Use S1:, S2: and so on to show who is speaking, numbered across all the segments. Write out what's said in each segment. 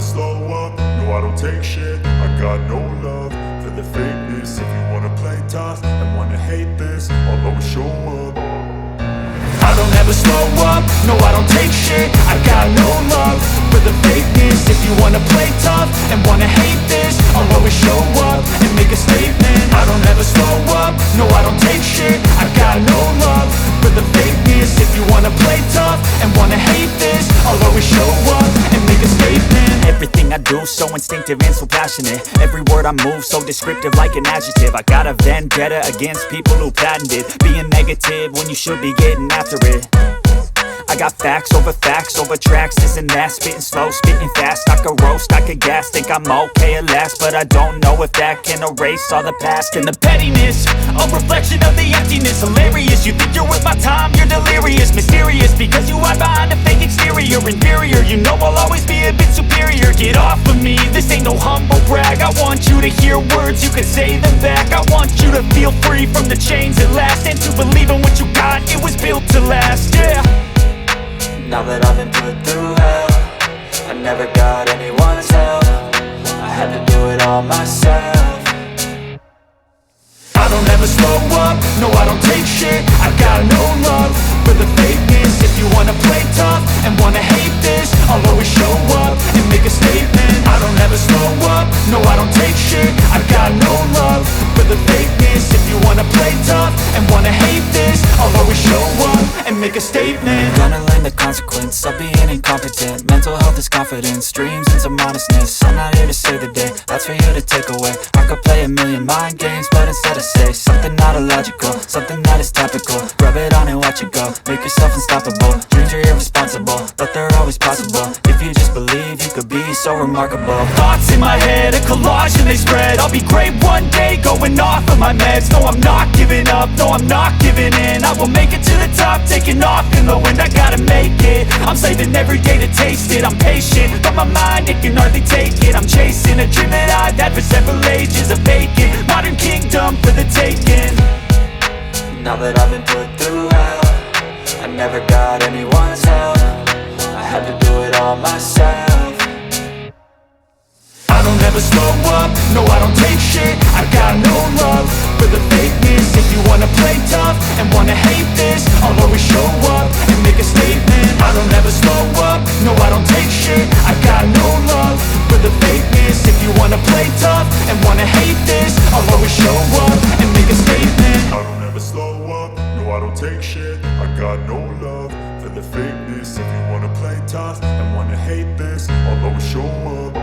S1: slow up, no I don't take shit. I got no love for the fakeness. If you wanna play tough and wanna hate this, I'll always show up. I don't ever slow up, no I don't take shit. I got no love for the fakeness. If you wanna play tough and wanna hate this, I'll always show up and make a statement. I don't ever slow up, no I don't take shit. I got no love for the fakeness. If you wanna play tough and wanna hate this, I'll always show up and make a statement.
S2: Everything I do so instinctive and so passionate. Every word I move so descriptive like an adjective. I got a vendetta against people who patented being negative when you should be getting after it. I got facts over tracks, this and that. Spitting slow, spitting fast, I could roast, I could gas. Think I'm okay at last, but I don't know if that can erase all the past. And the pettiness, a reflection of the emptiness. Hilarious, you think you're worth my time, you're delirious. Mysterious, because you hide behind a fake exterior. Inferior, you know I'll always be a bit superior. Get off of me, this ain't no humble brag. I want you to hear words, you can say them back. I want you to feel free from the chains at last, and to believe in what you got, it was built to last, yeah.
S3: Now that I've been put through hell, I never got anyone's help. I had to do it all myself.
S1: I don't ever slow up, no I don't take shit. I got no love for the fakeness. If you wanna play tough and wanna hate this, I'll always show up and make a statement. I don't ever slow up, no I don't take shit. I got no love for the fakeness. If you wanna play tough and wanna hate this, I'll always show up and make a statement.
S3: Gonna learn the consequence of being incompetent. Mental health is confidence, dreams and some honestness. I'm not here to save the day, that's for you to take away. I could play a million mind games, but instead I say something not illogical, something that is topical. Rub it on and watch it go, make yourself unstoppable. Dreams are irresponsible, but they're always possible. If you just believe, you could be so remarkable.
S2: Thoughts in my head, a collage and they spread. I'll be great one day, going off of my meds. No, I'm not giving up, no, I'm not giving in. I will make it to the top, taking off in the wind. I gotta make it, I'm saving every day to taste it. I'm patient, but my mind, it can hardly take it. I'm chasing a dream that I've had for several ages. A vacant, modern kingdom for the taking.
S3: Now that I've been put through hell, I never got anyone's help. I had to do it all myself.
S1: I don't ever slow up, no I don't take shit. I got no love for the fakeness. If you wanna play tough and wanna hate this, I'll always show up and make a statement. I don't ever slow up, no I don't take shit. I got no love for the fakeness. If you wanna play tough and wanna hate this, I'll always show up and make a statement. I don't ever slow up, no I don't take shit. I got no love for the fakeness. If you wanna play tough and wanna hate this, I'll always show up.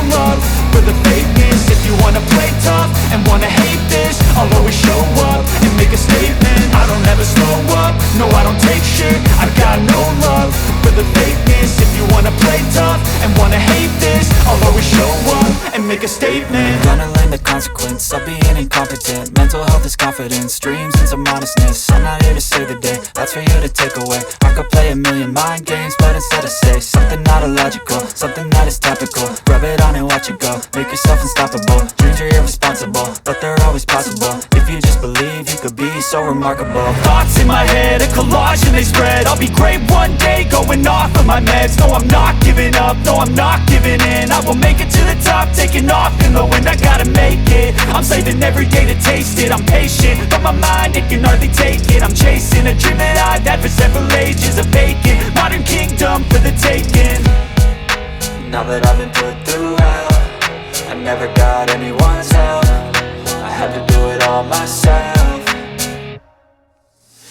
S1: Love for the fakeness. If you wanna play tough and wanna hate this, I'll always show up and make a statement. I don't ever slow up, no I don't take shit. I got no love for the fakeness. If you wanna play tough and wanna hate this, I'll always show up and make a statement.
S3: Gonna learn the consequence of being incompetent. Mental health is confidence, dreams and some honestness. I'm not here to save the day, that's for you to take away. I could play a million mind games, but instead I say something not illogical, something that is topical. Rub it on and watch it go, make yourself unstoppable. Dreams are irresponsible, but they're always possible. If you just believe, you could be so remarkable.
S2: Thoughts in my head, a collage and they spread. I'll be great one day, going off of my meds. No, I'm not giving up, no, I'm not giving in. I will make it to the top, taking off in the wind. I gotta make it, I'm saving every day to taste it. I'm patient, but my mind, it can hardly take it. I'm chasing a dream that I've had for several ages. A vacant, modern kingdom for the taking.
S3: Now that I've been put through hell, I never got anyone's help. I had to do it all myself.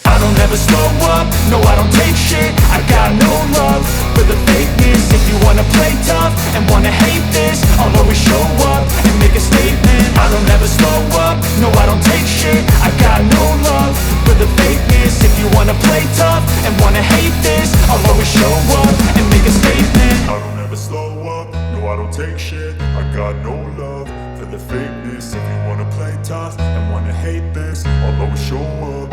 S1: I don't ever slow up, no I don't take shit. I got no love for the fakeness. If you wanna play tough and wanna hate this, I'll always show up and make a statement. I don't ever slow up, no I don't take shit. I got no love for the fakeness. If you wanna play tough and wanna hate this, I'll always show up and make a statement. I don't ever slow up, no I don't take shit. I got no love for the fakeness. If you wanna play tough and wanna hate this, I'll always show up.